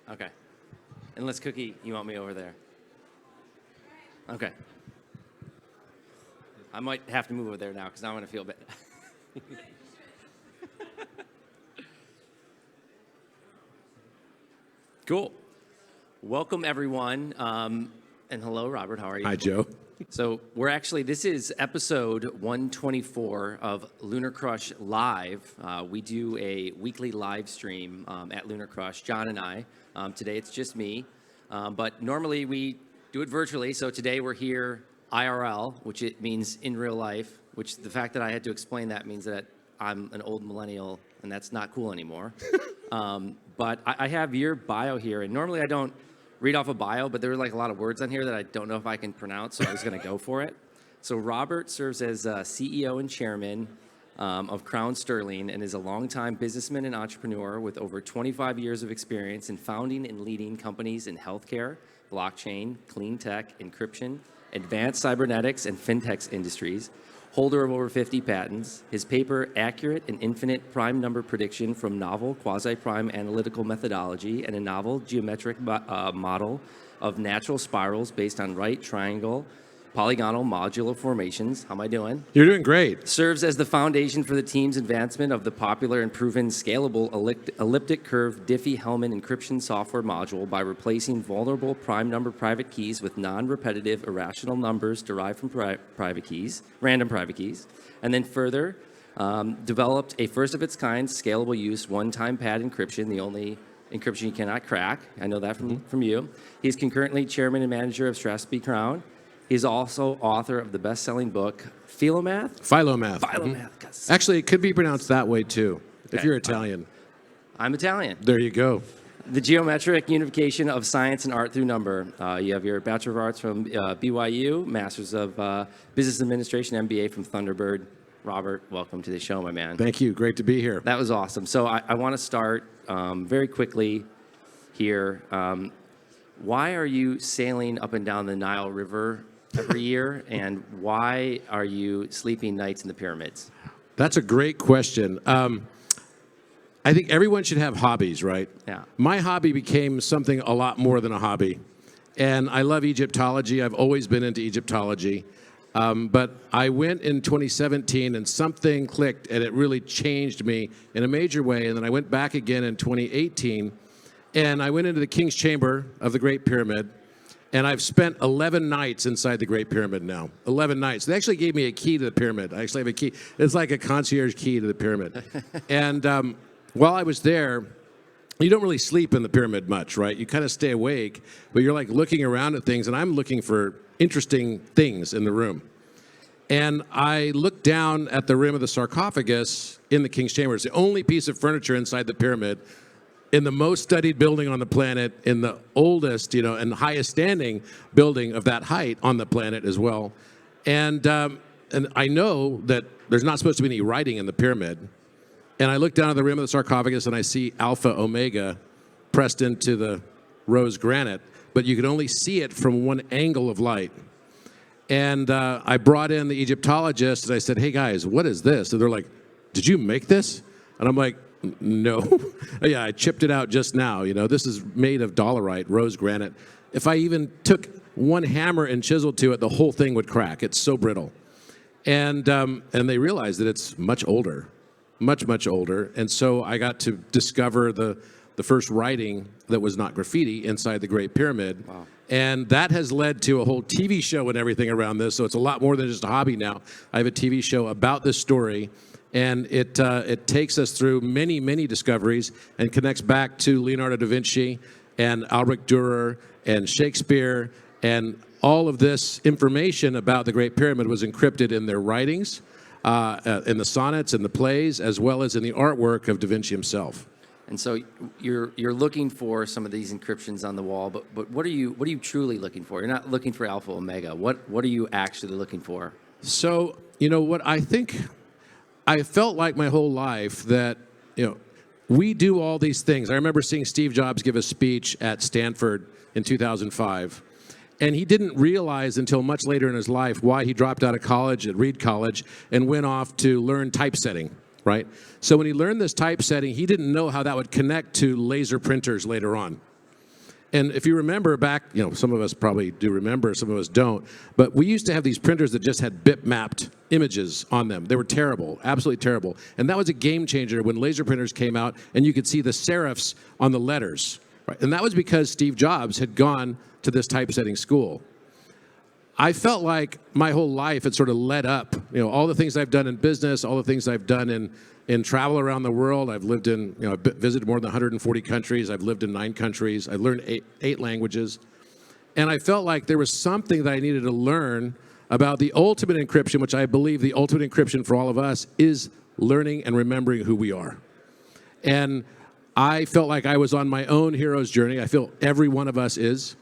Okay. Unless, Cookie, you want me over there. Okay. I might have to move over there now because now I'm going to feel bad. Cool. Welcome, everyone. And hello, Robert. How are you? Hi, Joe. So this is episode 124 of LunarCrush Live. We do a weekly live stream at LunarCrush, John and I. Today it's just me, but normally we do it virtually. So today we're here IRL, which it means in real life, which the fact that I had to explain that means that I'm an old millennial and that's not cool anymore. But I have your bio here, and normally I don't read off a bio, but there were like a lot of words on here that I don't know if I can pronounce, so I was going to go for it. So Robert serves as CEO and chairman of Crown Sterling and is a longtime businessman and entrepreneur with over 25 years of experience in founding and leading companies in healthcare, blockchain, clean tech, encryption, advanced cybernetics, and fintech industries. Holder of over 50 patents. His paper, Accurate and Infinite Prime Number Prediction from Novel Quasi-Prime Analytical Methodology and a Novel Geometric Model of Natural Spirals Based on Right Triangle Polygonal Modular Formations. How am I doing? You're doing great. Serves as the foundation for the team's advancement of the popular and proven scalable elliptic curve Diffie-Hellman encryption software module by replacing vulnerable prime number private keys with non-repetitive irrational numbers derived from random private keys. And then further, developed a first-of-its-kind scalable use one-time pad encryption, the only encryption you cannot crack. I know that from you. He's concurrently chairman and manager of Strathspey Crown. He's also author of the best-selling book, Philomath? Philomath. Philomath. Actually, it could be pronounced that way, too, if you're Italian. I'm Italian. There you go. The geometric unification of science and art through number. You have your Bachelor of Arts from BYU, Masters of Business Administration, MBA from Thunderbird. Robert, welcome to the show, my man. Thank you. Great to be here. That was awesome. So I want to start very quickly here. Why are you sailing up and down the Nile River every year, and why are you sleeping nights in the pyramids? That's a great question. I think everyone should have hobbies, right? Yeah. My hobby became something a lot more than a hobby. And I love Egyptology. I've always been into Egyptology. But I went in 2017 and something clicked and it really changed me in a major way. And then I went back again in 2018 and I went into the King's Chamber of the Great Pyramid. And I've spent 11 nights inside the Great Pyramid now. 11 nights. They actually gave me a key to the pyramid. I actually have a key. It's like a concierge key to the pyramid. And while I was there, you don't really sleep in the pyramid much, right? You kind of stay awake, but you're like looking around at things, and I'm looking for interesting things in the room. And I looked down at the rim of the sarcophagus in the King's Chamber. It's the only piece of furniture inside the pyramid, in the most studied building on the planet, in the oldest, and highest standing building of that height on the planet as well. And I know that there's not supposed to be any writing in the pyramid. And I look down at the rim of the sarcophagus and I see Alpha Omega pressed into the rose granite, but you can only see it from one angle of light. And I brought in the Egyptologists and I said, "Hey guys, what is this?" And they're like, "Did you make this?" And I'm like, "No." Yeah, I chipped it out just now. This is made of dolerite, rose granite. If I even took one hammer and chiseled to it, the whole thing would crack. It's so brittle. And they realized that it's much older, much, much older. And so I got to discover the first writing that was not graffiti inside the Great Pyramid. Wow. And that has led to a whole TV show and everything around this. So it's a lot more than just a hobby now. I have a TV show about this story. And it takes us through many, many discoveries and connects back to Leonardo da Vinci and Albrecht Dürer and Shakespeare. And all of this information about the Great Pyramid was encrypted in their writings, in the sonnets and the plays, as well as in the artwork of da Vinci himself. And so you're looking for some of these encryptions on the wall, but what are you truly looking for? You're not looking for Alpha Omega. What are you actually looking for? So, what I think, I felt like my whole life that, we do all these things. I remember seeing Steve Jobs give a speech at Stanford in 2005. And he didn't realize until much later in his life why he dropped out of college at Reed College and went off to learn typesetting, right? So when he learned this typesetting, he didn't know how that would connect to laser printers later on. And if you remember back, some of us probably do remember, some of us don't, but we used to have these printers that just had bitmapped images on them. They were terrible, absolutely terrible. And that was a game changer when laser printers came out and you could see the serifs on the letters. Right? And that was because Steve Jobs had gone to this typesetting school. I felt like my whole life had sort of led up, all the things I've done in business, all the things I've done in travel around the world. I've lived in, I've visited more than 140 countries. I've lived in 9 countries. I've learned eight languages. And I felt like there was something that I needed to learn about the ultimate encryption, which I believe the ultimate encryption for all of us is learning and remembering who we are. And I felt like I was on my own hero's journey. I feel every one of us is.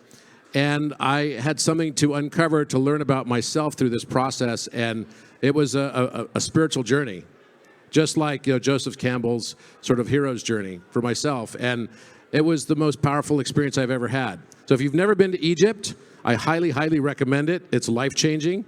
And I had something to uncover, to learn about myself through this process. And it was a spiritual journey, just like Joseph Campbell's sort of hero's journey for myself. And it was the most powerful experience I've ever had. So if you've never been to Egypt, I highly, highly recommend it. It's life-changing.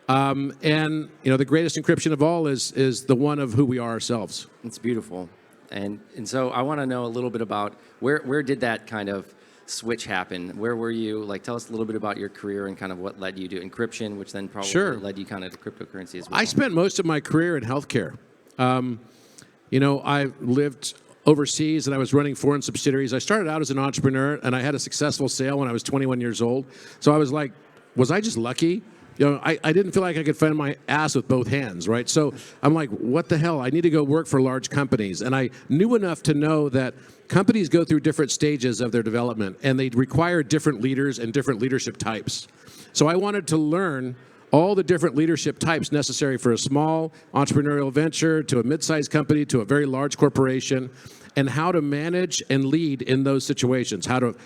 And the greatest encryption of all is the one of who we are ourselves. It's beautiful. And so I want to know a little bit about where did that kind of switch happen? Where were you? Like, tell us a little bit about your career and kind of what led you to encryption, which then probably led you kind of to cryptocurrency as well. I spent most of my career in healthcare. I lived overseas and I was running foreign subsidiaries. I started out as an entrepreneur and I had a successful sale when I was 21 years old. So I was like, was I just lucky? I didn't feel like I could find my ass with both hands, right? So I'm like, what the hell? I need to go work for large companies. And I knew enough to know that companies go through different stages of their development and they require different leaders and different leadership types. So I wanted to learn all the different leadership types necessary for a small entrepreneurial venture, to a mid-sized company, to a very large corporation, and how to manage and lead in those situations. How to,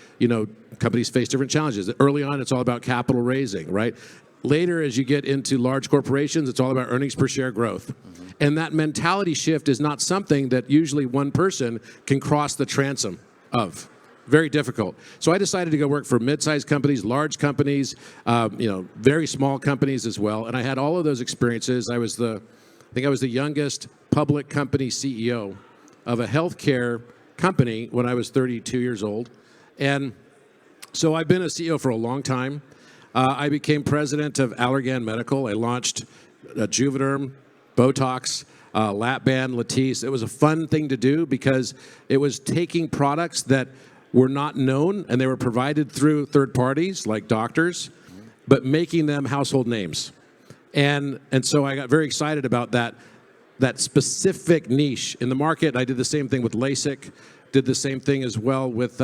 companies face different challenges. Early on, it's all about capital raising, right? Later, as you get into large corporations, it's all about earnings per share growth. Mm-hmm. And that mentality shift is not something that usually one person can cross the transom of. Very difficult. So I decided to go work for mid-sized companies, large companies, very small companies as well. And I had all of those experiences. I think I was the youngest public company CEO of a healthcare company when I was 32 years old. And so I've been a CEO for a long time. I became president of Allergan Medical. I launched Juvederm, Botox, Lap-Band, Latisse. It was a fun thing to do because it was taking products that were not known and they were provided through third parties like doctors, but making them household names. And so I got very excited about that specific niche in the market. I did the same thing with LASIK, did the same thing as well with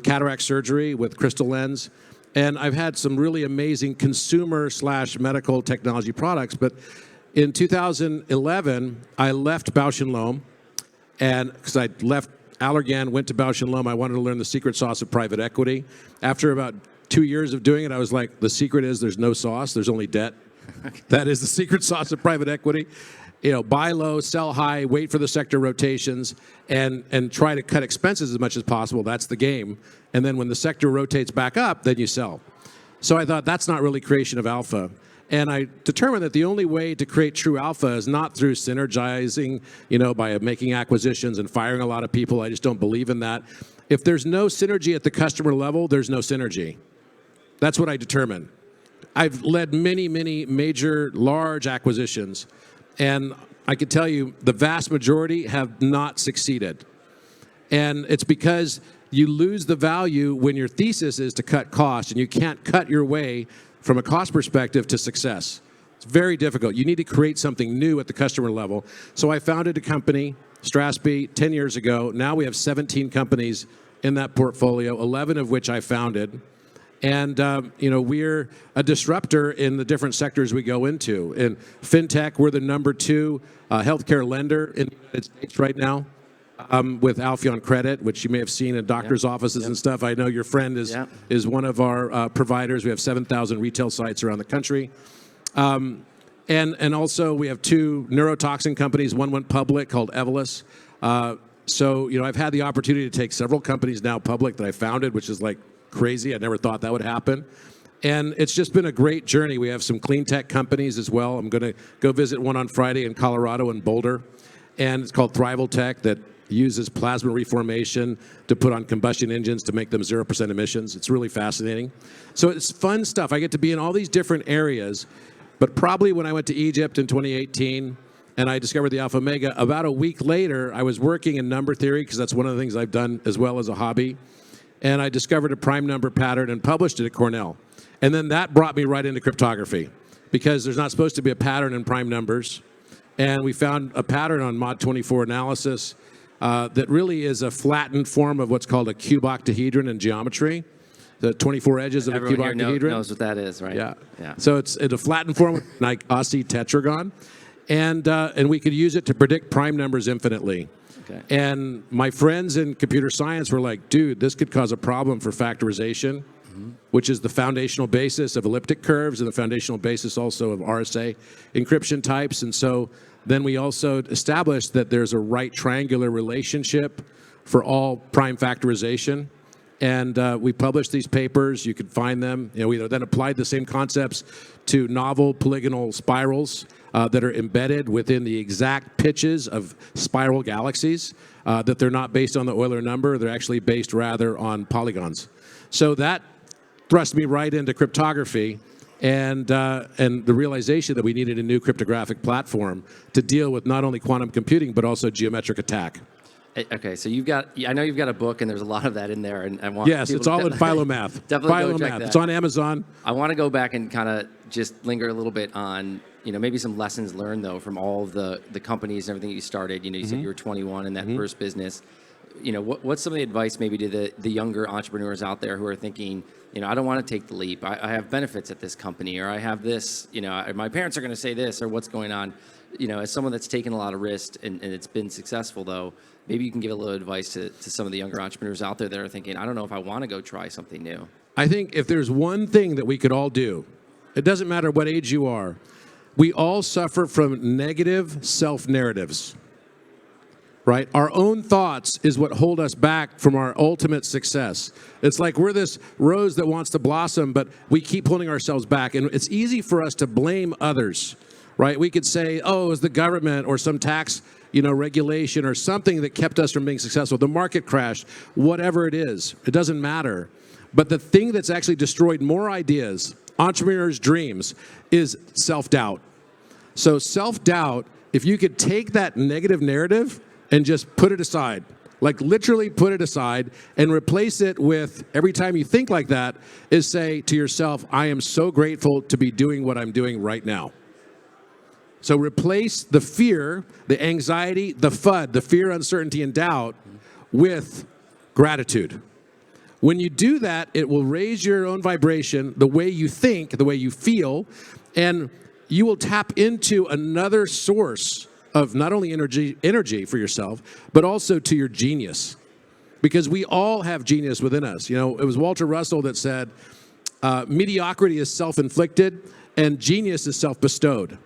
cataract surgery, with crystal lens. And I've had some really amazing consumer/medical technology products. But in 2011, I left Bausch & Lomb, and because I left Allergan, went to Bausch & Lomb, I wanted to learn the secret sauce of private equity. After about 2 years of doing it, I was like, the secret is there's no sauce, there's only debt. That is the secret sauce of private equity. Buy low, sell high, wait for the sector rotations, and try to cut expenses as much as possible. That's the game. And then when the sector rotates back up, then you sell. So I thought that's not really creation of alpha. And I determined that the only way to create true alpha is not through synergizing, by making acquisitions and firing a lot of people. I just don't believe in that. If there's no synergy at the customer level, there's no synergy. That's what I determined. I've led many, many major, large acquisitions. And I can tell you the vast majority have not succeeded. And it's because you lose the value when your thesis is to cut costs, and you can't cut your way from a cost perspective to success. It's very difficult. You need to create something new at the customer level. So I founded a company, Strathspey, 10 years ago. Now we have 17 companies in that portfolio, 11 of which I founded. And, we're a disruptor in the different sectors we go into. In fintech, we're the number 2 healthcare lender in the United States right now with Alphion Credit, which you may have seen in doctors' offices and stuff. I know your friend is one of our providers. We have 7,000 retail sites around the country. And also we have 2 neurotoxin companies. One went public called Evolus. So I've had the opportunity to take several companies now public that I founded, which is like crazy. I never thought that would happen. And it's just been a great journey. We have some clean tech companies as well. I'm going to go visit one on Friday in Colorado in Boulder. And it's called Thrival Tech that uses plasma reformation to put on combustion engines to make them 0% emissions. It's really fascinating. So it's fun stuff. I get to be in all these different areas, but probably when I went to Egypt in 2018 and I discovered the Alpha Omega, about a week later, I was working in number theory, because that's one of the things I've done as well as a hobby, and I discovered a prime number pattern and published it at Cornell. And then that brought me right into cryptography, because there's not supposed to be a pattern in prime numbers. And we found a pattern on Mod 24 analysis that really is a flattened form of what's called a cube octahedron in geometry. The 24 edges of a cube Everyone here octahedron. knows what that is, right? Yeah. Yeah. So it's a flattened form, like Aussie tetragon. And we could use it to predict prime numbers infinitely. Okay. And my friends in computer science were like, dude, this could cause a problem for factorization, which is the foundational basis of elliptic curves and the foundational basis also of RSA encryption types. And so then we also established that there's a right triangular relationship for all prime factorization. And we published these papers. You could find them. We then applied the same concepts to novel polygonal spirals that are embedded within the exact pitches of spiral galaxies, that they're not based on the Euler number. They're actually based rather on polygons. So that thrust me right into cryptography and the realization that we needed a new cryptographic platform to deal with not only quantum computing, but also geometric attack. Okay, so I know you've got a book, and there's a lot of that in there, and I want Yes, people it's all in Philomath. Definitely go check Philomath. that. It's on Amazon. I want to go back and kind of just linger a little bit on, maybe some lessons learned, though, from all of the companies and everything you started. You said you were 21 in that first business. What's some of the advice maybe to the younger entrepreneurs out there who are thinking, I don't want to take the leap. I have benefits at this company, or I have this, my parents are going to say this, or what's going on. As someone that's taken a lot of risk and it's been successful, though, maybe you can give a little advice to some of the younger entrepreneurs out there that are thinking, I don't know if I want to go try something new. I think if there's one thing that we could all do, it doesn't matter what age you are, we all suffer from negative self-narratives, right? Our own thoughts is what hold us back from our ultimate success. It's like we're this rose that wants to blossom, but we keep pulling ourselves back. And it's easy for us to blame others, right? We could say, oh, it was the government or some tax regulation or something that kept us from being successful. The market crashed, whatever it is. It doesn't matter. But the thing that's actually destroyed more ideas, entrepreneurs' dreams, is self-doubt. So self-doubt, if you could take that negative narrative and just put it aside, like literally put it aside and replace it with, every time you think like that, is say to yourself, I am so grateful to be doing what I'm doing right now. So replace the fear, the anxiety, the FUD, the fear, uncertainty, and doubt with gratitude. When you do that, it will raise your own vibration, the way you think, the way you feel, and you will tap into another source of not only energy for yourself, but also to your genius. Because we all have genius within us. It was Walter Russell that said, mediocrity is self-inflicted and genius is self-bestowed.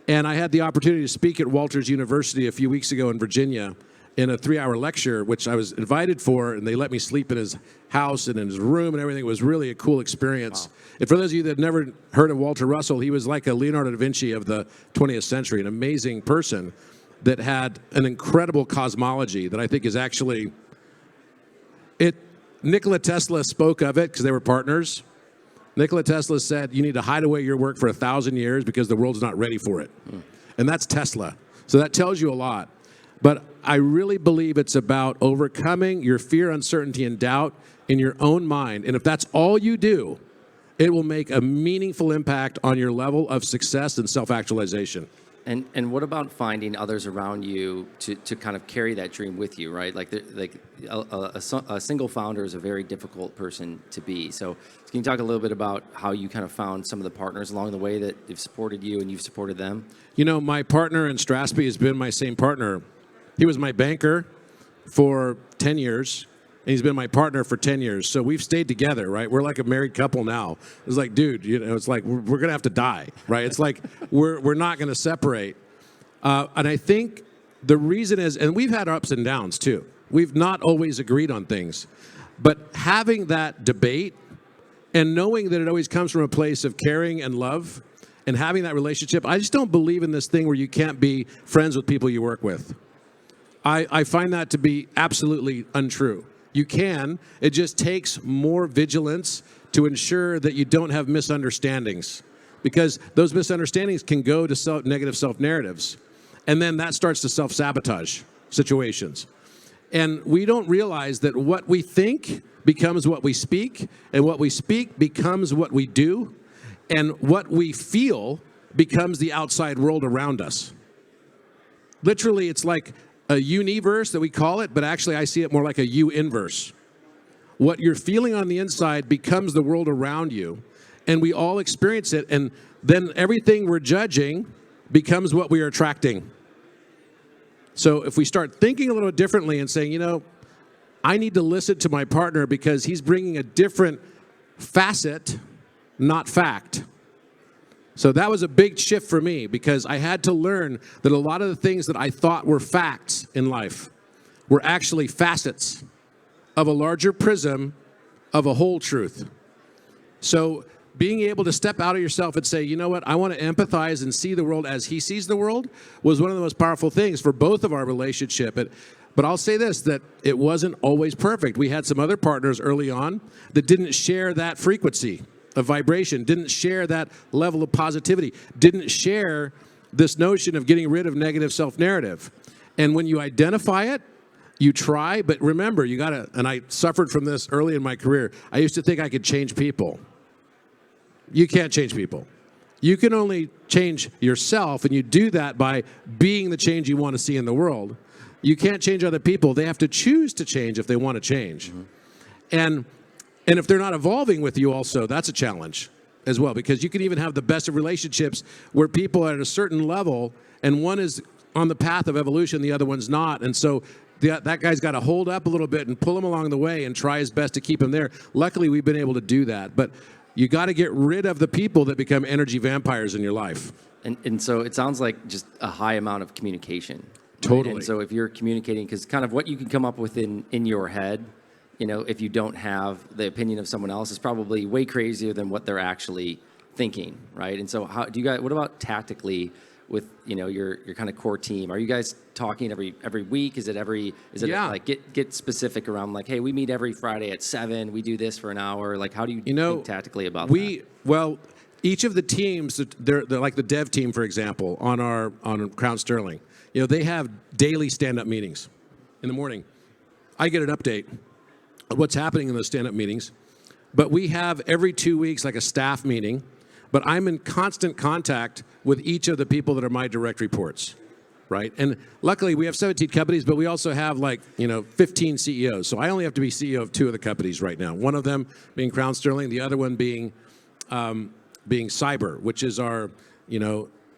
And I had the opportunity to speak at Walters University a few weeks ago in Virginia in a 3-hour lecture, which I was invited for, and they let me sleep in his house and in his room and everything. It was really a cool experience. Wow. And for those of you that have never heard of Walter Russell, he was like a Leonardo da Vinci of the 20th century, an amazing person that had an incredible cosmology that I think is actually, Nikola Tesla spoke of it because they were partners. Nikola Tesla said, you need to hide away your work for 1,000 years because the world's not ready for it. And that's Tesla. So that tells you a lot. But I really believe it's about overcoming your fear, uncertainty, and doubt in your own mind. And if that's all you do, it will make a meaningful impact on your level of success and self-actualization. And what about finding others around you to kind of carry that dream with you, right? Like a single founder is a very difficult person to be. So can you talk a little bit about how you kind of found some of the partners along the way that have supported you and you've supported them? My partner in Strathspey has been my same partner. He was my banker for 10 years, and he's been my partner for 10 years. So we've stayed together, right? We're like a married couple now. It's like, dude, it's like we're going to have to die, right? It's like we're not going to separate. And I think the reason is, and we've had ups and downs too. We've not always agreed on things. But having that debate and knowing that it always comes from a place of caring and love and having that relationship, I just don't believe in this thing where you can't be friends with people you work with. I find that to be absolutely untrue. You can. It just takes more vigilance to ensure that you don't have misunderstandings, because those misunderstandings can go to negative self-narratives, and then that starts to self-sabotage situations. And we don't realize that what we think becomes what we speak, and what we speak becomes what we do, and what we feel becomes the outside world around us. Literally, it's like a universe that we call it, but actually I see it more like a U-inverse. What you're feeling on the inside becomes the world around you, and we all experience it, and then everything we're judging becomes what we are attracting. So if we start thinking a little differently and saying, you know, I need to listen to my partner because he's bringing a different facet, not fact. So that was a big shift for me, because I had to learn that a lot of the things that I thought were facts in life were actually facets of a larger prism of a whole truth. So being able to step out of yourself and say, you know what, I want to empathize and see the world as he sees the world, was one of the most powerful things for both of our relationship. But I'll say this, that it wasn't always perfect. We had some other partners early on that didn't share that frequency of vibration, didn't share that level of positivity, didn't share this notion of getting rid of negative self-narrative. And when you identify it, you try, but remember, you gotta, and I suffered from this early in my career, I used to think I could change people. You can't change people. You can only change yourself, and you do that by being the change you want to see in the world. You can't change other people. They have to choose to change if they want to change. Mm-hmm. And if they're not evolving with you also, that's a challenge as well, because you can even have the best of relationships where people are at a certain level and one is on the path of evolution, the other one's not. And so that guy's got to hold up a little bit and pull him along the way and try his best to keep him there. Luckily, we've been able to do that. But you got to get rid of the people that become energy vampires in your life. And so it sounds like just a high amount of communication. Right? Totally. And so if you're communicating, because kind of what you can come up with in your head, you know, if you don't have the opinion of someone else, is probably way crazier than what they're actually thinking, right? And so how do you guys, what about tactically with, you know, your kind of core team? Are you guys talking every week? Is it Yeah. like get specific around like, hey, we meet every Friday at 7, we do this for an hour? Like, how do you think tactically about that? Well, each of the teams, they're like the dev team, for example, on Crown Sterling, you know, they have daily stand-up meetings in the morning. I get an update of what's happening in those stand-up meetings, but we have every 2 weeks like a staff meeting, but I'm in constant contact with each of the people that are my direct reports, right? And luckily we have 17 companies, but we also have 15 CEOs. So I only have to be CEO of 2 of the companies right now. One of them being Crown Sterling, the other one being Cyber, which is our,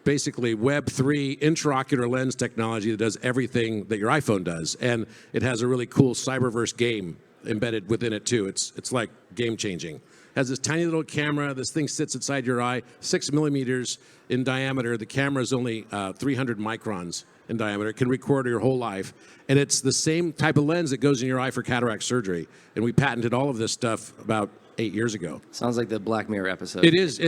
basically Web3 intraocular lens technology that does everything that your iPhone does. And it has a really cool cyberverse game embedded within it too. It's like game changing. Has this tiny little camera. This thing sits inside your eye, 6 millimeters in diameter. The camera is only 300 microns in diameter. It can record your whole life. And it's the same type of lens that goes in your eye for cataract surgery. And we patented all of this stuff about 8 years ago. Sounds like the Black Mirror episode. It is.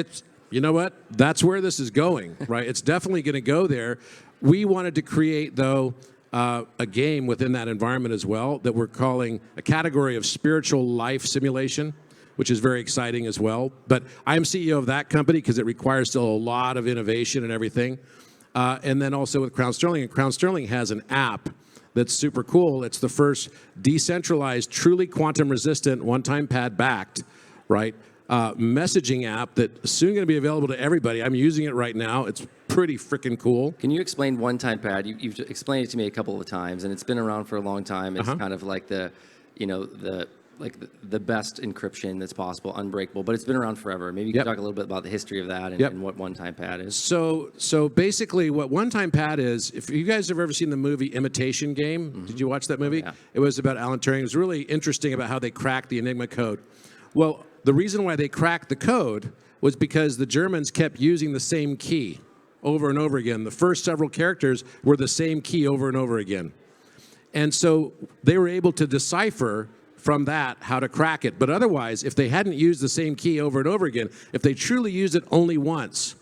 You know what? That's where this is going, right? It's definitely going to go there. We wanted to create, though, a game within that environment as well that we're calling a category of spiritual life simulation, which is very exciting as well. But I'm CEO of that company because it requires still a lot of innovation and everything. And then also with Crown Sterling. And Crown Sterling has an app that's super cool. It's the first decentralized, truly quantum resistant, one-time pad backed, right? Messaging app that's soon going to be available to everybody. I'm using it right now. It's pretty freaking cool. Can you explain one-time pad? You've explained it to me a couple of times, and it's been around for a long time. It's kind of like the best encryption that's possible, unbreakable, but it's been around forever. Maybe you can talk a little bit about the history of that and what one-time pad is. So basically what one-time pad is, if you guys have ever seen the movie Imitation Game, did you watch that movie? Yeah. It was about Alan Turing. It was really interesting about how they cracked the Enigma code. Well, the reason why they cracked the code was because the Germans kept using the same key over and over again. The first several characters were the same key over and over again. And so they were able to decipher from that how to crack it. But otherwise, if they hadn't used the same key over and over again, if they truly used it only once,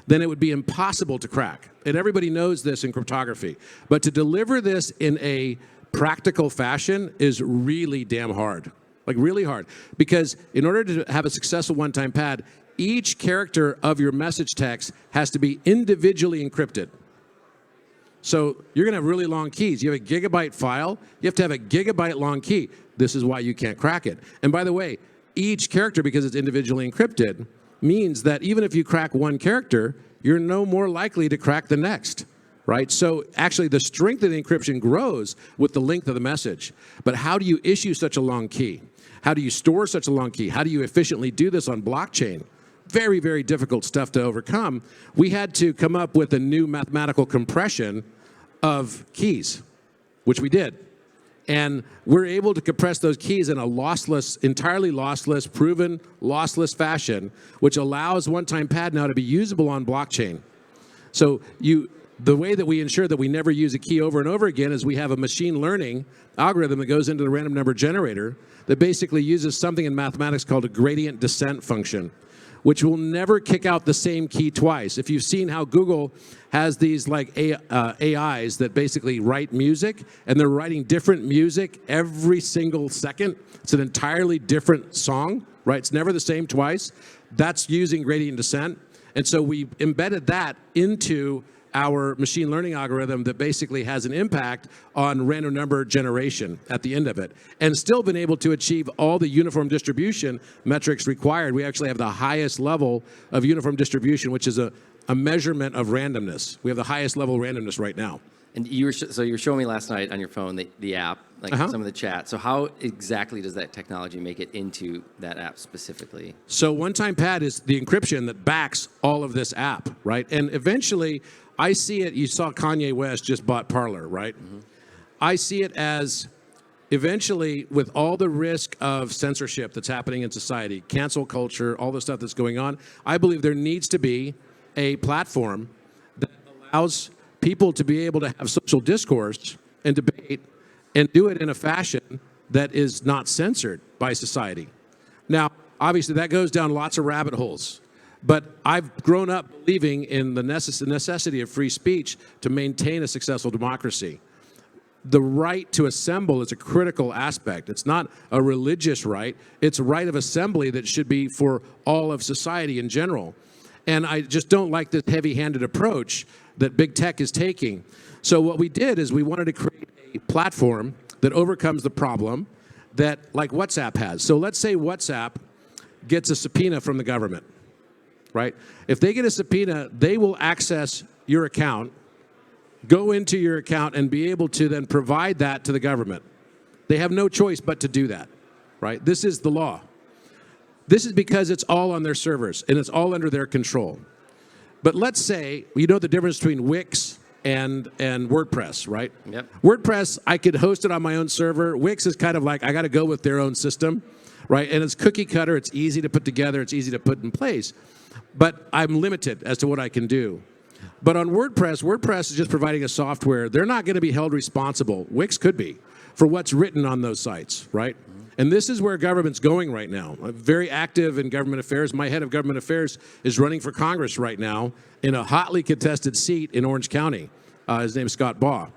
then it would be impossible to crack. And everybody knows this in cryptography. But to deliver this in a practical fashion is really damn hard. Like really hard. Because in order to have a successful one-time pad, each character of your message text has to be individually encrypted. So you're going to have really long keys. You have a gigabyte file. You have to have a gigabyte long key. This is why you can't crack it. And by the way, each character, because it's individually encrypted, means that even if you crack one character, you're no more likely to crack the next, right? So actually the strength of the encryption grows with the length of the message. But how do you issue such a long key? How do you store such a long key? How do you efficiently do this on blockchain? Very, very difficult stuff to overcome. We had to come up with a new mathematical compression of keys, which we did. And we're able to compress those keys in a lossless, entirely lossless, proven lossless fashion, which allows one-time pad now to be usable on blockchain. So the way that we ensure that we never use a key over and over again is we have a machine learning algorithm that goes into the random number generator that basically uses something in mathematics called a gradient descent function, which will never kick out the same key twice. If you've seen how Google has these like AIs that basically write music, and they're writing different music every single second. It's an entirely different song, right? It's never the same twice. That's using gradient descent. And so we embedded that into our machine learning algorithm that basically has an impact on random number generation at the end of it, and still been able to achieve all the uniform distribution metrics required. We actually have the highest level of uniform distribution, which is a measurement of randomness. We have the highest level of randomness right now. And you were so you were showing me last night on your phone the app, like some of the chat. So how exactly does that technology make it into that app specifically? So one-time pad is the encryption that backs all of this app, right? And eventually, I see it, you saw Kanye West just bought Parler, right? Mm-hmm. I see it as eventually, with all the risk of censorship that's happening in society, cancel culture, all the stuff that's going on, I believe there needs to be a platform that allows people to be able to have social discourse and debate and do it in a fashion that is not censored by society. Now, obviously, that goes down lots of rabbit holes. But I've grown up believing in the necessity of free speech to maintain a successful democracy. The right to assemble is a critical aspect. It's not a religious right. It's a right of assembly that should be for all of society in general. And I just don't like this heavy-handed approach that big tech is taking. So what we did is we wanted to create a platform that overcomes the problem that, like WhatsApp has. So let's say WhatsApp gets a subpoena from the government. Right? If they get a subpoena, they will access your account, go into your account, and be able to then provide that to the government. They have no choice but to do that, right? This is the law. This is because it's all on their servers, and it's all under their control. But let's say, you know the difference between Wix and WordPress, right? Yep. WordPress, I could host it on my own server. Wix is kind of like, I got to go with their own system, right? And it's cookie cutter. It's easy to put together. It's easy to put in place. But I'm limited as to what I can do. But on WordPress is just providing a software. They're not going to be held responsible. Wix could be for what's written on those sites, right? And this is where government's going right now. I'm very active in government affairs. My head of government affairs is running for Congress right now in a hotly contested seat in Orange County. His name is Scott Baugh.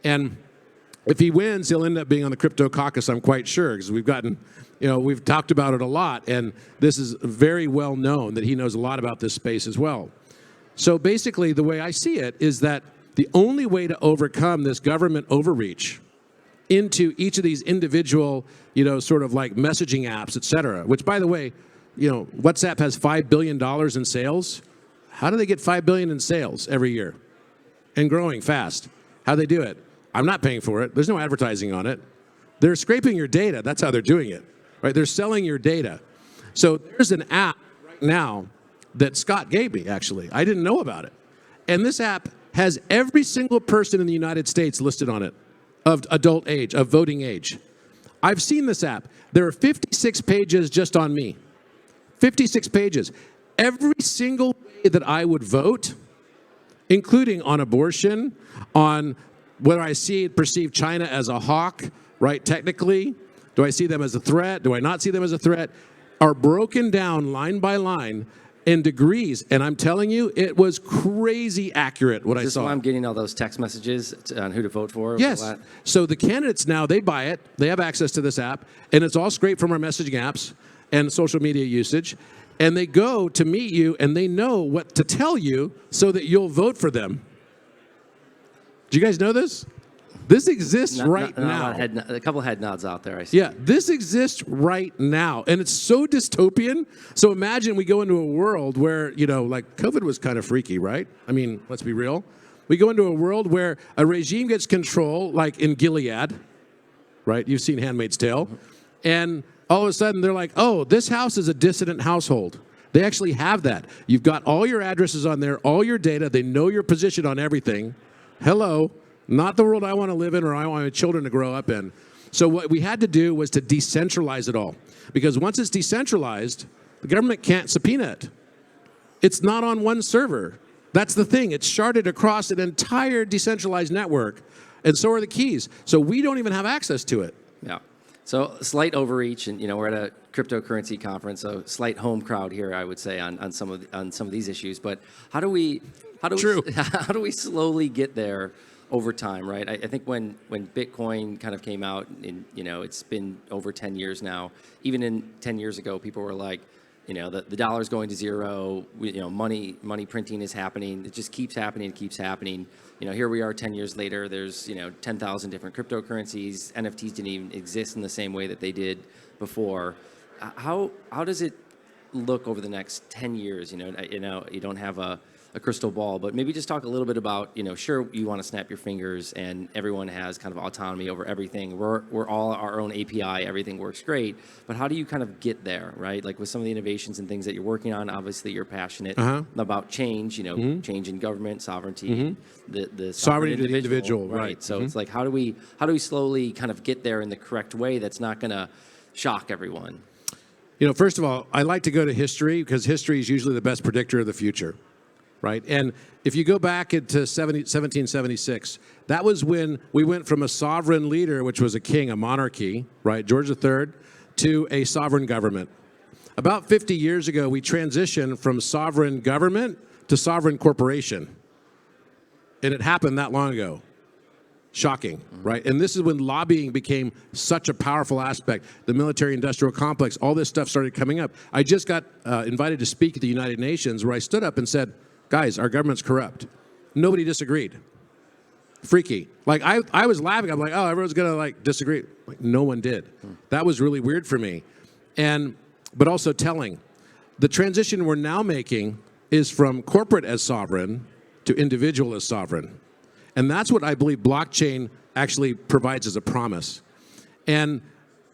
And if he wins, he'll end up being on the crypto caucus, I'm quite sure, because we've talked about it a lot, and this is very well known that he knows a lot about this space as well. So basically, the way I see it is that the only way to overcome this government overreach into each of these individual, sort of like messaging apps, et cetera, which, by the way, WhatsApp has $5 billion in sales. How do they get $5 billion in sales every year and growing fast? How do they do it? I'm not paying for it. There's no advertising on it. They're scraping your data. That's how they're doing it, right? They're selling your data. So there's an app right now that Scott gave me, actually. I didn't know about it. And this app has every single person in the United States listed on it of adult age, of voting age. I've seen this app. There are 56 pages just on me. 56 pages. Every single way that I would vote, including on abortion, on whether I perceive China as a hawk, right, technically, do I see them as a threat, do I not see them as a threat, are broken down line by line in degrees. And I'm telling you, it was crazy accurate what I Is this saw. why I'm getting all those text messages on who to vote for? Yes. All that? So the candidates now, they buy it. They have access to this app. And it's all scraped from our messaging apps and social media usage. And they go to meet you, and they know what to tell you so that you'll vote for them. Do you guys know this? This exists now. A couple head nods out there, I see. Yeah, this exists right now. And it's so dystopian. So imagine we go into a world where, like COVID was kind of freaky, right? I mean, let's be real. We go into a world where a regime gets control, like in Gilead, right? You've seen Handmaid's Tale. And all of a sudden, they're like, oh, this house is a dissident household. They actually have that. You've got all your addresses on there, all your data. They know your position on everything. Hello. Not the world I want to live in or I want my children to grow up in. So what we had to do was to decentralize it all. Because once it's decentralized, the government can't subpoena it. It's not on one server. That's the thing. It's sharded across an entire decentralized network. And so are the keys. So we don't even have access to it. Yeah. So slight overreach, and we're at a cryptocurrency conference, so slight home crowd here, I would say, on some of these issues. But how do we slowly get there over time, right? I think when Bitcoin kind of came out, and it's been over 10 years now. Even in 10 years ago, people were like, the dollar's going to zero. Money printing is happening. It just keeps happening. It keeps happening. Here we are 10 years later. There's 10,000 different cryptocurrencies. NFTs didn't even exist in the same way that they did before. How does it look over the next 10 years? You don't have a crystal ball, but maybe just talk a little bit about, sure, you want to snap your fingers and everyone has kind of autonomy over everything. We're all our own API, everything works great, but how do you kind of get there, right? Like with some of the innovations and things that you're working on, obviously you're passionate about change, change in government, sovereignty, the sovereign individual, right. So it's like, how do we slowly kind of get there in the correct way that's not going to shock everyone? First of all, I like to go to history because history is usually the best predictor of the future. Right? And if you go back into 1776, that was when we went from a sovereign leader, which was a king, a monarchy, right, George III, to a sovereign government. About 50 years ago, we transitioned from sovereign government to sovereign corporation. And it happened that long ago. Shocking, right? And this is when lobbying became such a powerful aspect. The military-industrial complex, all this stuff started coming up. I just got invited to speak at the United Nations where I stood up and said, guys, our government's corrupt. Nobody disagreed. Freaky. Like, I was laughing. I'm like, oh, everyone's going to, disagree. Like, no one did. That was really weird for me. But also telling. The transition we're now making is from corporate as sovereign to individual as sovereign. And that's what I believe blockchain actually provides as a promise. And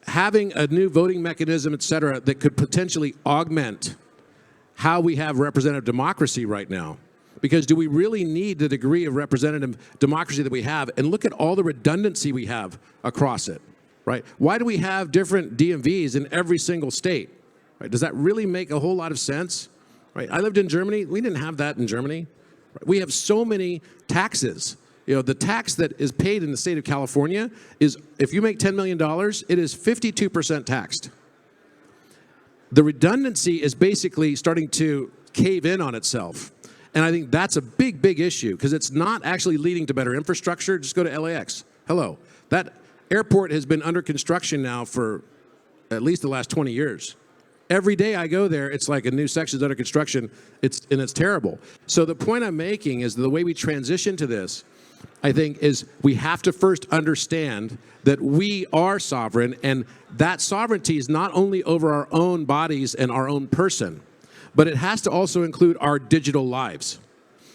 having a new voting mechanism, et cetera, that could potentially augment how we have representative democracy right now. Because do we really need the degree of representative democracy that we have? And look at all the redundancy we have across it, right? Why do we have different DMVs in every single state? Right? Does that really make a whole lot of sense? Right? I lived in Germany. We didn't have that in Germany. We have so many taxes. The tax that is paid in the state of California is, if you make $10 million, it is 52% taxed. The redundancy is basically starting to cave in on itself. And I think that's a big, big issue because it's not actually leading to better infrastructure. Just go to LAX. Hello. That airport has been under construction now for at least the last 20 years. Every day I go there, it's like a new section's under construction, and it's terrible. So the point I'm making is the way we transition to this, I think, is we have to first understand that we are sovereign, and that sovereignty is not only over our own bodies and our own person, but it has to also include our digital lives.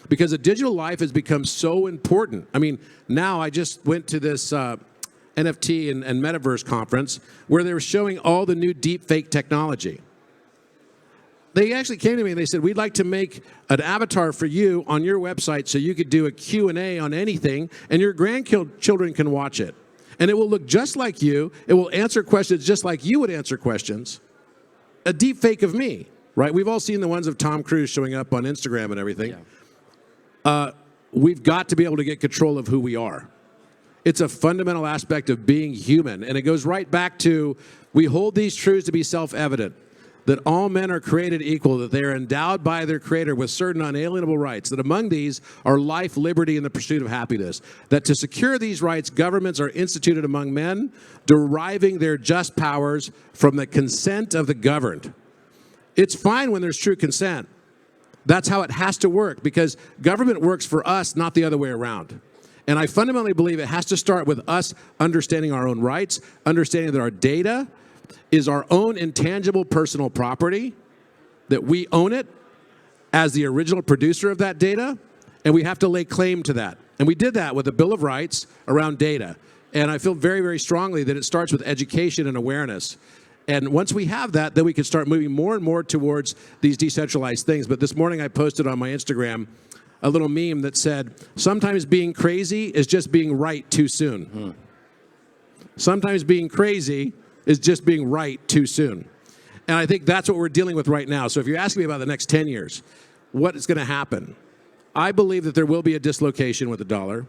Because a digital life has become so important. I mean, now I just went to this NFT and Metaverse conference where they were showing all the new deep fake technology. They actually came to me and they said, we'd like to make an avatar for you on your website so you could do a Q&A on anything and your grandchildren can watch it. And it will look just like you. It will answer questions just like you would answer questions. A deep fake of me, right? We've all seen the ones of Tom Cruise showing up on Instagram and everything. Yeah. We've got to be able to get control of who we are. It's a fundamental aspect of being human. And it goes right back to, we hold these truths to be self-evident. that all men are created equal, that they are endowed by their Creator with certain unalienable rights, that among these are life, liberty, and the pursuit of happiness, that to secure these rights, governments are instituted among men, deriving their just powers from the consent of the governed. It's fine when there's true consent. That's how it has to work, because government works for us, not the other way around. And I fundamentally believe it has to start with us understanding our own rights, understanding that our data is our own intangible personal property, that we own it as the original producer of that data, and we have to lay claim to that. And we did that with the Bill of Rights around data. And I feel very, very strongly that it starts with education and awareness. And once we have that, then we can start moving more and more towards these decentralized things. But this morning I posted on my Instagram a little meme that said, sometimes being crazy is just being right too soon. Sometimes being crazy is just being right too soon. And I think that's what we're dealing with right now. So if you're asking me about the next 10 years, what is going to happen? I believe that there will be a dislocation with the dollar.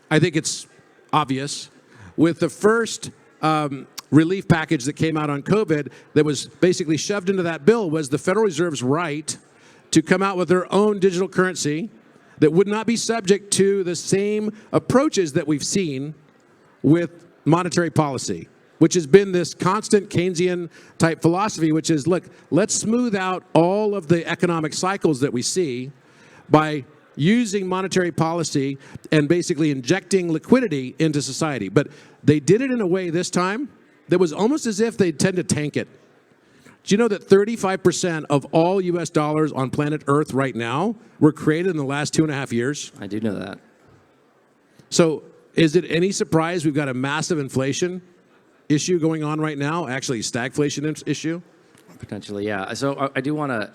I think it's obvious. With the first relief package that came out on COVID that was basically shoved into that bill was the Federal Reserve's right to come out with their own digital currency that would not be subject to the same approaches that we've seen with monetary policy, which has been this constant Keynesian type philosophy, which is, look, let's smooth out all of the economic cycles that we see by using monetary policy and basically injecting liquidity into society. But they did it in a way this time that was almost as if they tend to tank it. Do you know that 35% of all US dollars on planet Earth right now were created in the last 2.5 years? I do know that. So is it any surprise we've got a massive inflation issue going on right now, actually stagflation issue? Potentially, yeah. So I do want to,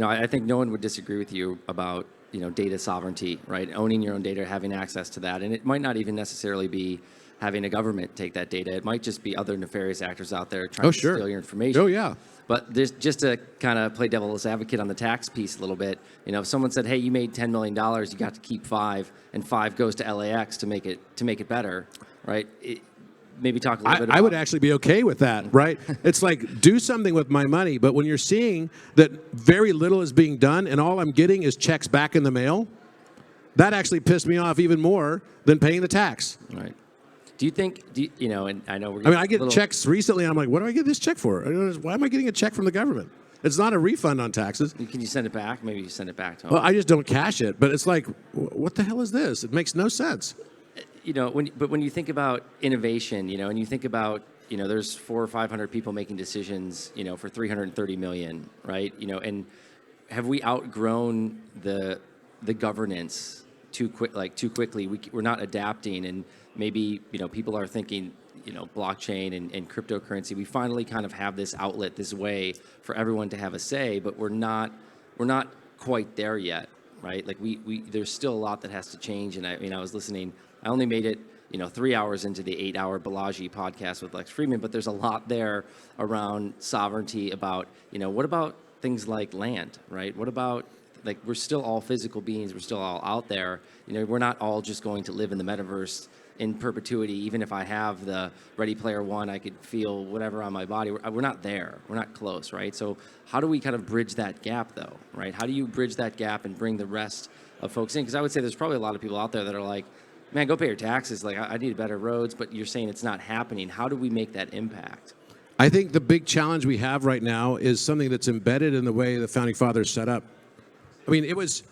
I think no one would disagree with you about, data sovereignty, right? Owning your own data, having access to that. And it might not even necessarily be having a government take that data. It might just be other nefarious actors out there trying to steal your information. Oh, yeah. But there's just to kind of play devil's advocate on the tax piece a little bit. If someone said, "Hey, you made $10 million, you got to keep 5, and 5 goes to LAX to make it better," right? Maybe talk a little bit about... I would actually be okay with that, right? It's like, do something with my money, but when you're seeing that very little is being done and all I'm getting is checks back in the mail, that actually pissed me off even more than paying the tax. Right. Do you think, and I know we're... I get checks recently, and I'm like, what do I get this check for? Why am I getting a check from the government? It's not a refund on taxes. Can you send it back? Maybe you send it back to them. Well, I just don't cash it, but it's like, what the hell is this? It makes no sense. When you think about innovation, and you think about, there's 400 or 500 people making decisions, for 330 million, right? And have we outgrown the governance too quickly? We're not adapting, and maybe, people are thinking, blockchain and cryptocurrency. We finally kind of have this outlet, this way for everyone to have a say, but we're not quite there yet, right? Like there's still a lot that has to change. And I was listening. I only made it, 3 hours into the 8-hour Balaji podcast with Lex Friedman, but there's a lot there around sovereignty, about, what about things like land, right? What about, like, we're still all physical beings, we're still all out there. We're not all just going to live in the metaverse in perpetuity. Even if I have the Ready Player One, I could feel whatever on my body. We're not there. We're not close, right? So how do we kind of bridge that gap, though, right? How do you bridge that gap and bring the rest of folks in? Because I would say there's probably a lot of people out there that are like, man, go pay your taxes. Like, I need better roads, but you're saying it's not happening. How do we make that impact? I think the big challenge we have right now is something that's embedded in the way the Founding Fathers set up. I mean, it was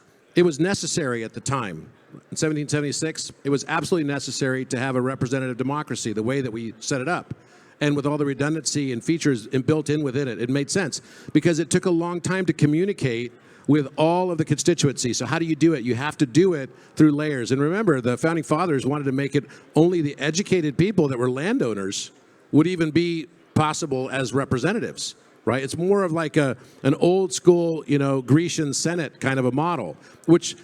necessary at the time. In 1776, it was absolutely necessary to have a representative democracy, the way that we set it up. And with all the redundancy and features built in within it, it made sense. Because it took a long time to communicate with all of the constituencies. So how do you do it? You have to do it through layers. And remember, the Founding Fathers wanted to make it only the educated people that were landowners would even be possible as representatives, right? It's more of like an old school, Grecian Senate kind of a model, which,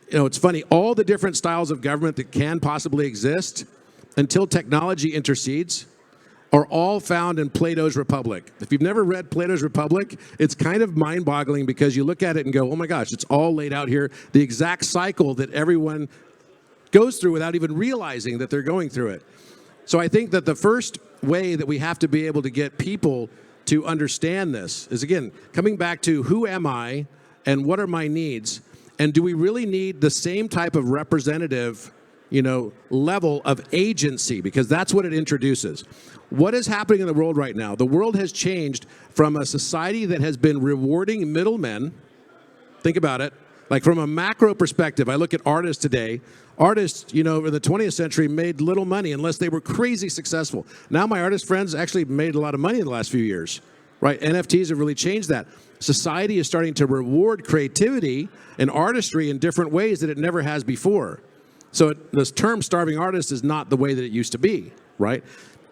it's funny, all the different styles of government that can possibly exist until technology intercedes are all found in Plato's Republic. If you've never read Plato's Republic, it's kind of mind-boggling because you look at it and go, oh my gosh, it's all laid out here, the exact cycle that everyone goes through without even realizing that they're going through it. So I think that the first way that we have to be able to get people to understand this is, again, coming back to who am I and what are my needs, and do we really need the same type of representative, level of agency? Because that's what it introduces. What is happening in the world right now? The world has changed from a society that has been rewarding middlemen. Think about it. Like from a macro perspective, I look at artists today. Artists, in the 20th century made little money unless they were crazy successful. Now my artist friends actually made a lot of money in the last few years, right? NFTs have really changed that. Society is starting to reward creativity and artistry in different ways that it never has before. So this term starving artist is not the way that it used to be, right?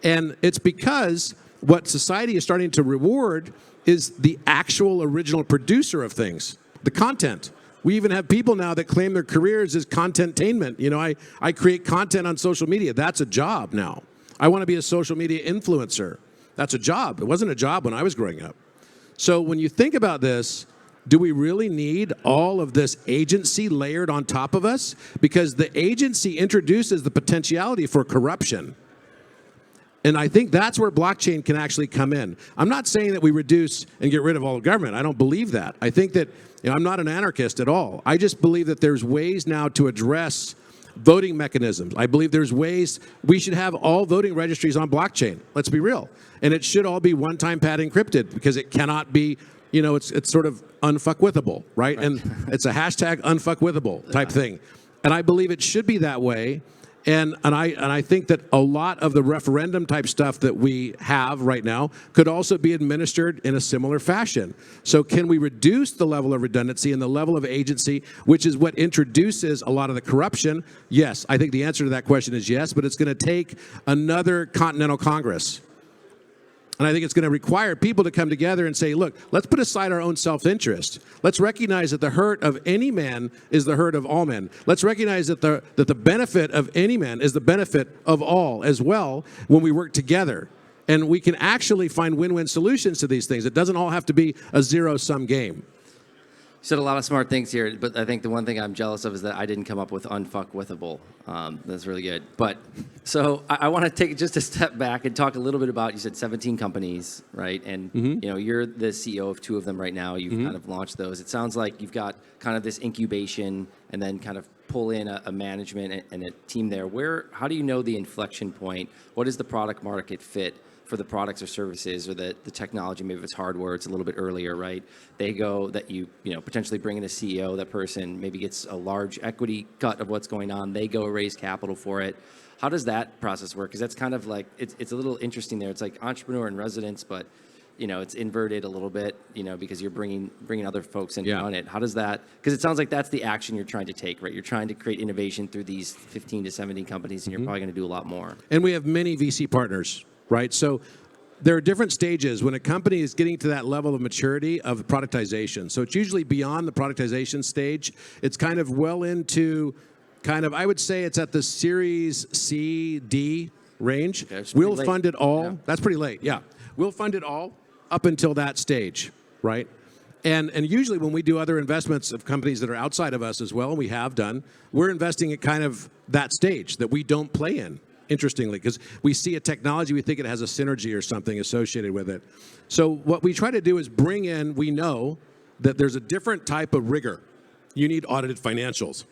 And it's because what society is starting to reward is the actual original producer of things, the content. We even have people now that claim their careers as content-tainment. I create content on social media. That's a job now. I want to be a social media influencer. That's a job. It wasn't a job when I was growing up. So when you think about this, do we really need all of this agency layered on top of us? Because the agency introduces the potentiality for corruption. And I think that's where blockchain can actually come in. I'm not saying that we reduce and get rid of all government. I don't believe that. I think that I'm not an anarchist at all. I just believe that there's ways now to address voting mechanisms. I believe there's ways we should have all voting registries on blockchain. Let's be real. And it should all be one-time pad encrypted because it cannot be, it's sort of unfuckwithable, right? And it's a hashtag unfuckwithable type thing. And I believe it should be that way. And I think that a lot of the referendum type stuff that we have right now could also be administered in a similar fashion. So can we reduce the level of redundancy and the level of agency, which is what introduces a lot of the corruption? Yes, I think the answer to that question is yes, but it's going to take another Continental Congress. And I think it's going to require people to come together and say, look, let's put aside our own self-interest. Let's recognize that the hurt of any man is the hurt of all men. Let's recognize that the benefit of any man is the benefit of all as well when we work together. And we can actually find win-win solutions to these things. It doesn't all have to be a zero-sum game. You said a lot of smart things here, but I think the one thing I'm jealous of is that I didn't come up with unfuckwithable. That's really good. But so I want to take just a step back and talk a little bit about, you said 17 companies, right? And you're the CEO of 2 of them right now. You've kind of launched those. It sounds like you've got kind of this incubation and then kind of pull in a management and a team there. How do you know the inflection point? What is the product market fit for the products or services or the technology? Maybe if it's hardware, it's a little bit earlier, right? They go that you potentially bring in a CEO, that person maybe gets a large equity cut of what's going on. They go raise capital for it. How does that process work? Because that's kind of like, it's a little interesting there. It's like entrepreneur in residence, but it's inverted a little bit, because you're bringing other folks in on it. How does that, because it sounds like that's the action you're trying to take, right? You're trying to create innovation through these 15 to 17 companies, and you're probably going to do a lot more. And we have many VC partners. Right? So there are different stages when a company is getting to that level of maturity of productization. So it's usually beyond the productization stage. It's kind of well into I would say it's at the Series C, D range. Okay, we'll fund it all. Yeah. That's pretty late, yeah. We'll fund it all up until that stage, right? And usually when we do other investments of companies that are outside of us as well, and we have done, we're investing at kind of that stage that we don't play in. Interestingly, because we see a technology, we think it has a synergy or something associated with it. So what we try to do is bring in, we know that there's a different type of rigor. You need audited financials.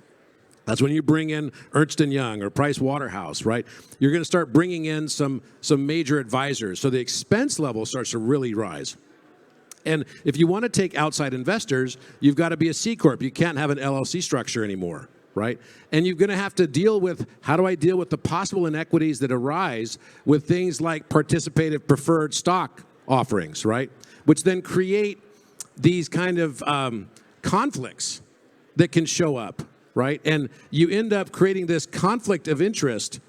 That's when you bring in Ernst & Young or Price Waterhouse, right? You're going to start bringing in some major advisors. So the expense level starts to really rise. And if you want to take outside investors, you've got to be a C Corp. You can't have an LLC structure anymore. Right? And you're going to have to deal with, how do I deal with the possible inequities that arise with things like participative preferred stock offerings, right? Which then create these kind of conflicts that can show up, right? And you end up creating this conflict of interest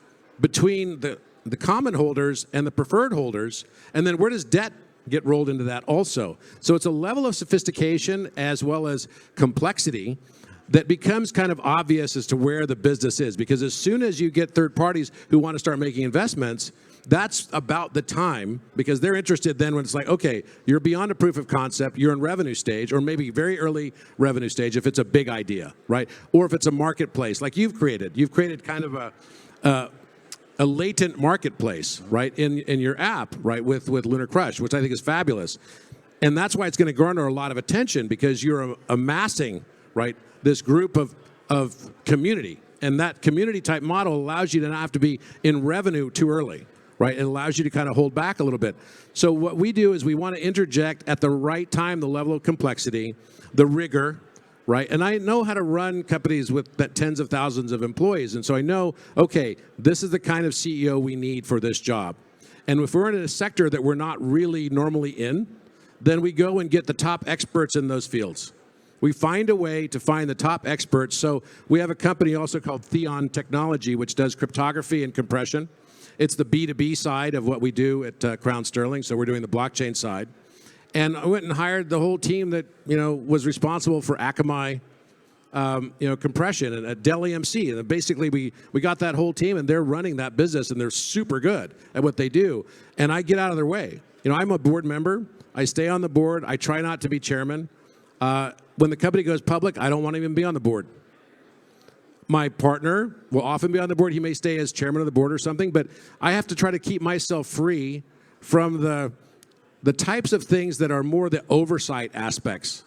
between the common holders and the preferred holders. And then where does debt get rolled into that also? So it's a level of sophistication as well as complexity that becomes kind of obvious as to where the business is. Because as soon as you get third parties who want to start making investments, that's about the time, because they're interested then when it's like, okay, you're beyond a proof of concept, you're in revenue stage, or maybe very early revenue stage if it's a big idea, right? Or if it's a marketplace like you've created. You've created kind of a latent marketplace, right, in your app, right, with LunarCrush, which I think is fabulous. And that's why it's going to garner a lot of attention, because you're amassing, right, this group of community. And that community type model allows you to not have to be in revenue too early, right? It allows you to kind of hold back a little bit. So what we do is we want to interject at the right time the level of complexity, the rigor, right? And I know how to run companies with that tens of thousands of employees. And so I know, okay, this is the kind of CEO we need for this job. And if we're in a sector that we're not really normally in, then we go and get the top experts in those fields. We find a way to find the top experts. So we have a company also called Theon Technology, which does cryptography and compression. It's the B2B side of what we do at Crown Sterling. So we're doing the blockchain side. And I went and hired the whole team that was responsible for Akamai, compression and at Dell EMC. And basically we got that whole team, and they're running that business, and they're super good at what they do. And I get out of their way. I'm a board member. I stay on the board. I try not to be chairman. When the company goes public, I don't want to even be on the board. My partner will often be on the board. He may stay as chairman of the board or something, but I have to try to keep myself free from the types of things that are more the oversight aspects.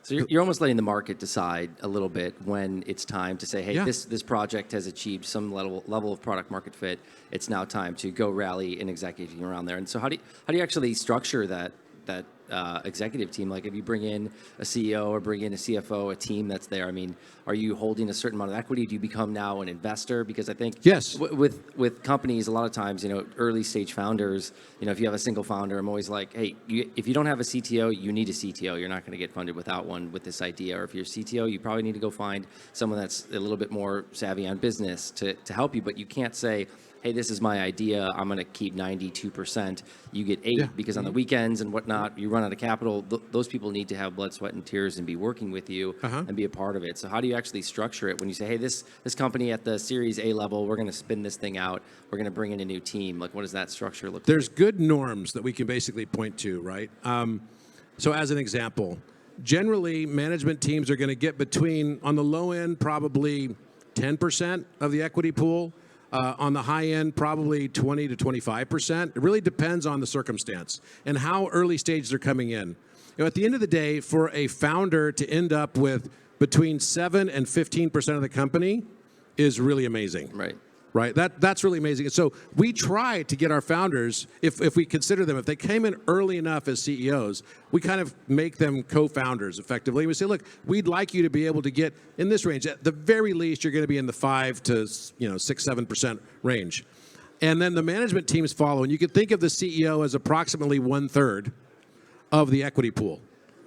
So you're almost letting the market decide a little bit when it's time to say, hey, Yeah. this project has achieved some level of product market fit. It's now time to go rally an executive team around there. And so how do you actually structure that executive team? Like if you bring in a CEO or bring in a CFO, a team that's there, I mean, are you holding a certain amount of equity? Do you become now an investor? Because I think Yes. with companies, a lot of times, early stage founders, if you have a single founder, I'm always like, hey, if you don't have a CTO, you need a CTO. You're not going to get funded without one with this idea. Or if you're a CTO, you probably need to go find someone that's a little bit more savvy on business to help you. But you can't say, hey, this is my idea, I'm going to keep 92%, you get 8%, because on the weekends and whatnot, you run out of capital. Those people need to have blood, sweat, and tears and be working with you and be a part of it. So how do you actually structure it when you say, hey, this company at the Series A level, we're going to spin this thing out, we're going to bring in a new team? Like, what does that structure look like? There's good norms that we can basically point to, right? So as an example, generally management teams are going to get between, on the low end, probably 10% of the equity pool. On the high end, probably 20 to 25%. It really depends on the circumstance and how early stage they're coming in. At the end of the day, for a founder to end up with between 7 and 15% of the company is really amazing. Right. That's really amazing. And so we try to get our founders, if we consider them, if they came in early enough as CEOs, we kind of make them co-founders effectively. We say, look, we'd like you to be able to get in this range. At the very least, you're going to be in the 5 to 6-7% range. And then the management teams follow. And you can think of the CEO as approximately 1/3 of the equity pool,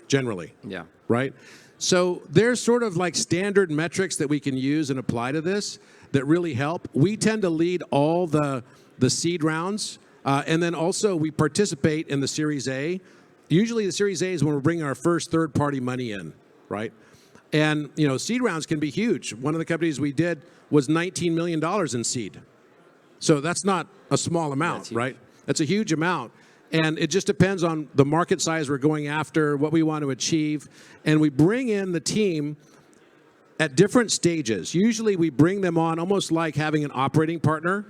generally. Yeah. Right? So there's sort of like standard metrics that we can use and apply to this that really help. We tend to lead all the seed rounds, and then also we participate in the Series A. Usually the Series A is when we're bringing our first third-party money in, right? And seed rounds can be huge. One of the companies we did was $19 million in seed. So that's not a small amount, right? That's a huge amount. And it just depends on the market size we're going after, what we want to achieve. And we bring in the team at different stages. Usually we bring them on almost like having an operating partner.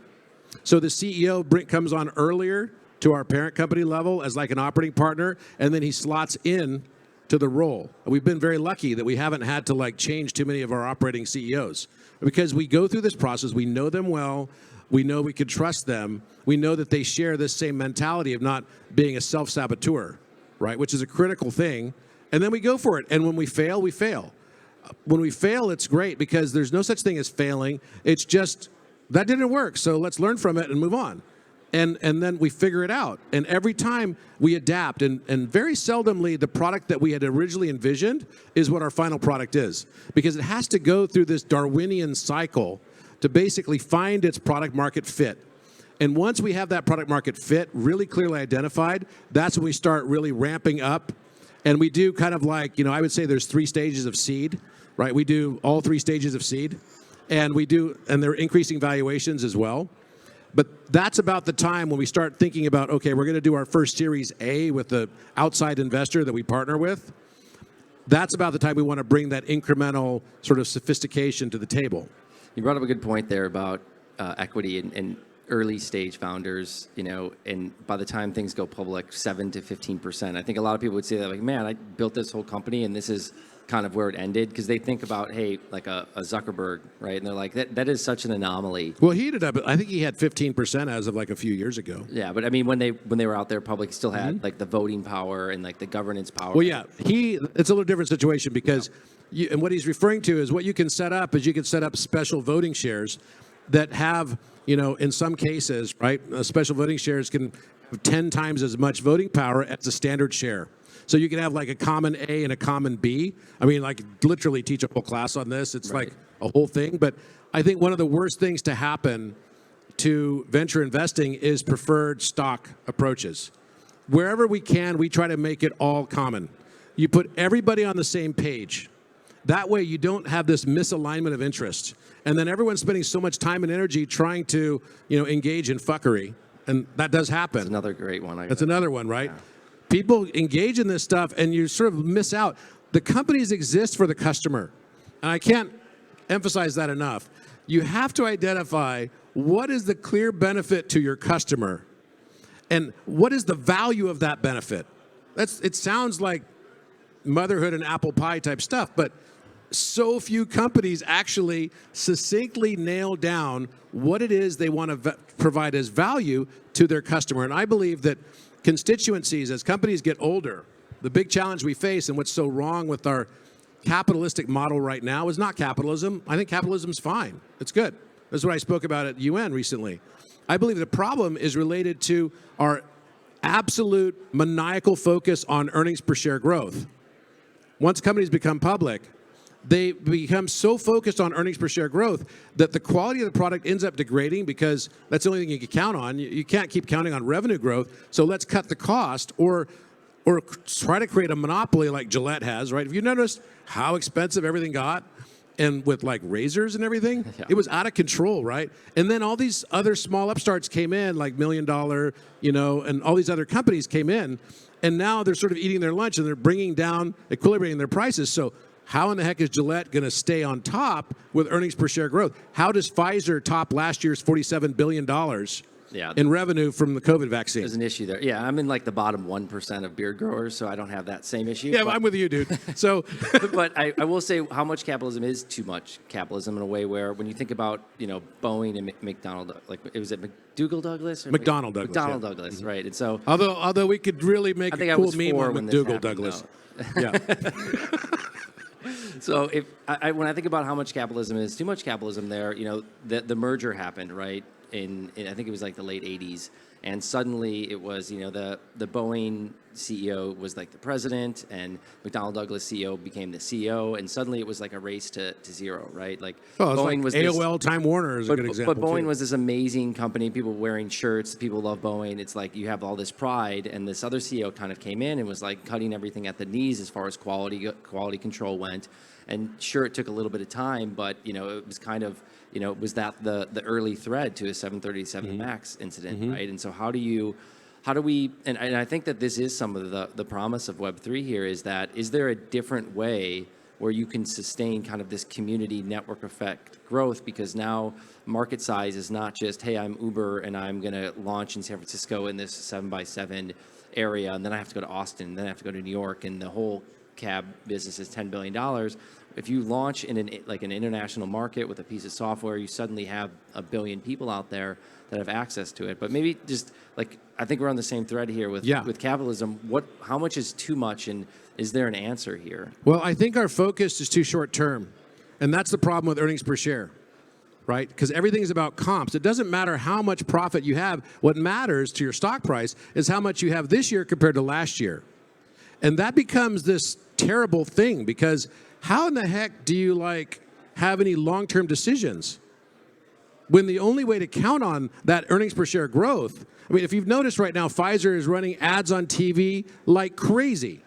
So the CEO comes on earlier to our parent company level as like an operating partner, and then he slots in to the role. We've been very lucky that we haven't had to change too many of our operating CEOs, because we go through this process, we know them well, we know we can trust them, we know that they share this same mentality of not being a self-saboteur, right, which is a critical thing, and then we go for it. And when we fail, we fail. When we fail, it's great, because there's no such thing as failing. It's just, that didn't work, so let's learn from it and move on. And then we figure it out. And every time we adapt, and very seldomly the product that we had originally envisioned is what our final product is. Because it has to go through this Darwinian cycle to basically find its product market fit. And once we have that product market fit really clearly identified, that's when we start really ramping up. And we do kind of like, I would say there's 3 stages of seed, right? We do all 3 stages of seed. And they're increasing valuations as well. But that's about the time when we start thinking about, okay, we're going to do our first Series A with the outside investor that we partner with. That's about the time we want to bring that incremental sort of sophistication to the table. You brought up a good point there about equity and early stage founders, and by the time things go public, 7 to 15%. I think a lot of people would say that, like, man, I built this whole company and this is kind of where it ended, because they think about, hey, like a Zuckerberg, right? And they're like, that is such an anomaly. Well, he ended up, I think he had 15% as of like a few years ago. Yeah, but I mean, when they were out there public, he still had like the voting power and like the governance power. Well, yeah, it's a little different situation because, and what he's referring to is what you can set up is you can set up special voting shares that have, in some cases, right, special voting shares can have 10 times as much voting power as a standard share. So you can have like a common A and a common B. I mean, like literally teach a whole class on this. It's like a whole thing. But I think one of the worst things to happen to venture investing is preferred stock approaches. Wherever we can, we try to make it all common. You put everybody on the same page. That way you don't have this misalignment of interest. And then everyone's spending so much time and energy trying to, engage in fuckery. And that does happen. That's another great one. That's another one, right? Yeah. People engage in this stuff and you sort of miss out. The companies exist for the customer. And I can't emphasize that enough. You have to identify what is the clear benefit to your customer and what is the value of that benefit. It sounds like motherhood and apple pie type stuff, but so few companies actually succinctly nail down what it is they want to provide as value to their customer. And I believe that constituencies, as companies get older, the big challenge we face and what's so wrong with our capitalistic model right now is not capitalism. I think capitalism's fine. It's good. That's what I spoke about at UN recently. I believe the problem is related to our absolute maniacal focus on earnings per share growth. Once companies become public, they become so focused on earnings per share growth that the quality of the product ends up degrading because that's the only thing you can count on. You can't keep counting on revenue growth, so let's cut the cost or try to create a monopoly like Gillette has, right? Have you noticed how expensive everything got? And with like razors and everything, It was out of control, right? And then all these other small upstarts came in, like $1 Million, and all these other companies came in, and now they're sort of eating their lunch and they're bringing down, equilibrating their prices. So how in the heck is Gillette going to stay on top with earnings per share growth? How does Pfizer top last year's $47 billion in revenue from the COVID vaccine? There's an issue there. Yeah, I'm in like the bottom 1% of beard growers, so I don't have that same issue. Yeah, I'm with you, dude. So, but I will say how much capitalism is too much capitalism in a way where when you think about, Boeing and McDonald, like, was it McDougall Douglas? Or McDonnell Douglas. McDonnell Douglas, right. And so... Although we could really make a cool meme on McDougall Douglas. Yeah. So when I think about how much capitalism is, too much capitalism there, the merger happened, right? In I think it was like the late 80s. And suddenly it was, the Boeing CEO was like the president and McDonnell Douglas CEO became the CEO. And suddenly it was like a race to zero, right? Like Boeing was AOL Time Warner is a good example. But Boeing was this amazing company, people wearing shirts, people love Boeing. It's like you have all this pride. And this other CEO kind of came in and was like cutting everything at the knees as far as quality control went. And sure, it took a little bit of time, but, it was kind of, was that the early thread to a 737 MAX incident, right? And so how do we, and I think that this is some of the promise of Web3 here is there a different way where you can sustain kind of this community network effect growth? Because now market size is not just, hey, I'm Uber and I'm going to launch in San Francisco in this 7x7 area, and then I have to go to Austin, and then I have to go to New York, and the whole cab business is $10 billion. If you launch in an international market with a piece of software, you suddenly have 1 billion people out there that have access to it. But maybe just like, I think we're on the same thread here with capitalism. How much is too much, and is there an answer here? Well, I think our focus is too short term, and that's the problem with earnings per share, right? Because everything is about comps. It doesn't matter how much profit you have. What matters to your stock price is how much you have this year compared to last year. And that becomes this terrible thing because how in the heck do you have any long-term decisions when the only way to count on that earnings per share growth? I mean, if you've noticed right now, Pfizer is running ads on TV like crazy.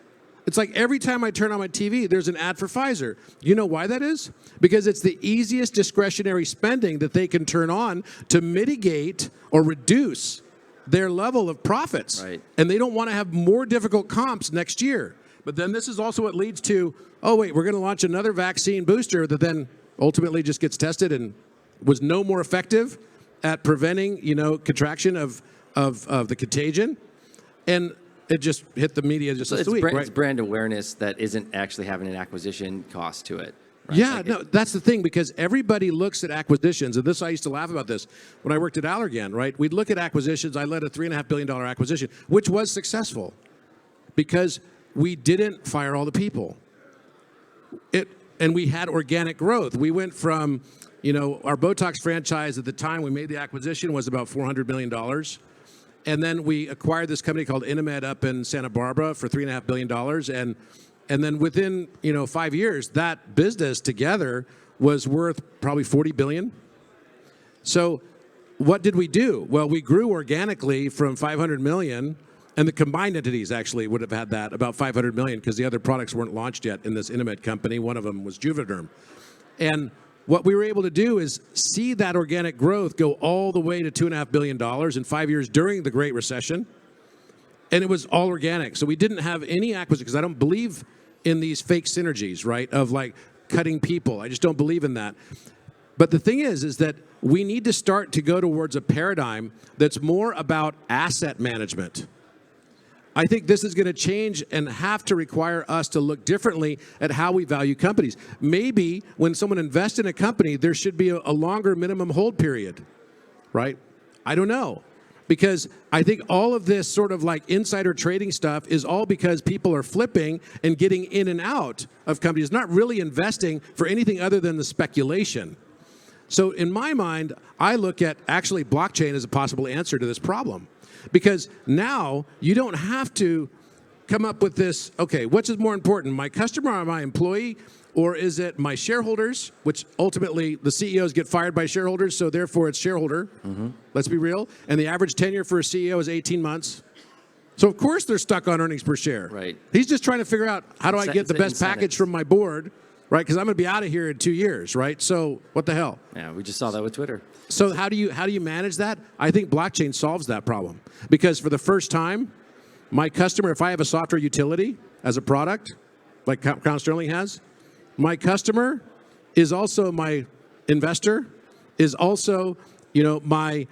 It's like every time I turn on my TV, there's an ad for Pfizer. You know why that is? Because it's the easiest discretionary spending that they can turn on to mitigate or reduce their level of profits. Right. And they don't want to have more difficult comps next year. But then this is also what leads to, oh, wait, we're going to launch another vaccine booster that then ultimately just gets tested and was no more effective. at preventing, contraction of the contagion, and it just hit the media just this week, right? It's brand awareness that isn't actually having an acquisition cost to it. Right? Yeah, no, that's the thing, because everybody looks at acquisitions, and I used to laugh about this when I worked at Allergan, right? We'd look at acquisitions. I led a $3.5 billion acquisition, which was successful because we didn't fire all the people. And we had organic growth. We went from, our Botox franchise at the time we made the acquisition was about $400 million. And then we acquired this company called Inamed up in Santa Barbara for $3.5 billion. And then within 5 years, that business together was worth probably $40 billion. So what did we do? Well, we grew organically from $500 million, and the combined entities actually would have had that about $500 million because the other products weren't launched yet in this Inamed company. One of them was Juvederm. And what we were able to do is see that organic growth go all the way to $2.5 billion in 5 years during the Great Recession. And it was all organic. So we didn't have any acquisition, because I don't believe in these fake synergies, right, of like cutting people. I just don't believe in that. But the thing is that we need to start to go towards a paradigm that's more about asset management. I think this is going to change and have to require us to look differently at how we value companies. Maybe when someone invests in a company, there should be a longer minimum hold period, right? I don't know. Because I think all of this sort of like insider trading stuff is all because people are flipping and getting in and out of companies, not really investing for anything other than the speculation. So in my mind, I look at actually blockchain as a possible answer to this problem. Because now you don't have to come up with this, okay, which is more important, my customer or my employee? Or is it my shareholders, which ultimately the CEOs get fired by shareholders, so therefore it's shareholder. Mm-hmm. Let's be real. And the average tenure for a CEO is 18 months. So of course they're stuck on earnings per share. Right. He's just trying to figure out, how do I get the best package from my board, right? Because I'm going to be out of here in 2 years, right? So what the hell? Yeah, we just saw that with Twitter. So how do you manage that? I think blockchain solves that problem. Because for the first time, my customer, if I have a software utility as a product, like Crown Sterling has, my customer is also my investor, is also, my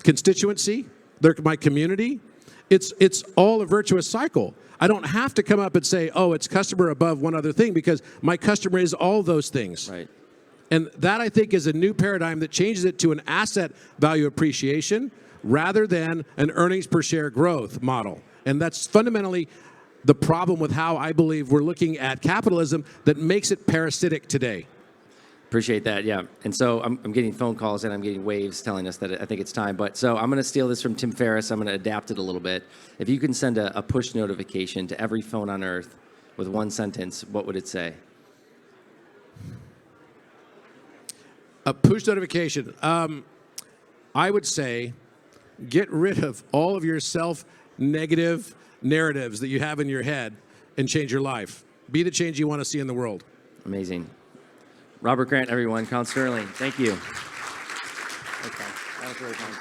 constituency, they're my community. It's all a virtuous cycle. I don't have to come up and say, oh, it's customer above one other thing, because my customer is all those things. Right. And that, I think, is a new paradigm that changes it to an asset value appreciation rather than an earnings per share growth model. And that's fundamentally the problem with how I believe we're looking at capitalism that makes it parasitic today. Appreciate that, yeah. And so I'm getting phone calls and I'm getting waves telling us that I think it's time. But so I'm going to steal this from Tim Ferriss. I'm going to adapt it a little bit. If you can send a push notification to every phone on Earth with one sentence, what would it say? A push notification. I would say get rid of all of your self-negative narratives that you have in your head and change your life. Be the change you want to see in the world. Amazing. Robert Grant, everyone. Crown Sterling, thank you. Okay. That was really fun.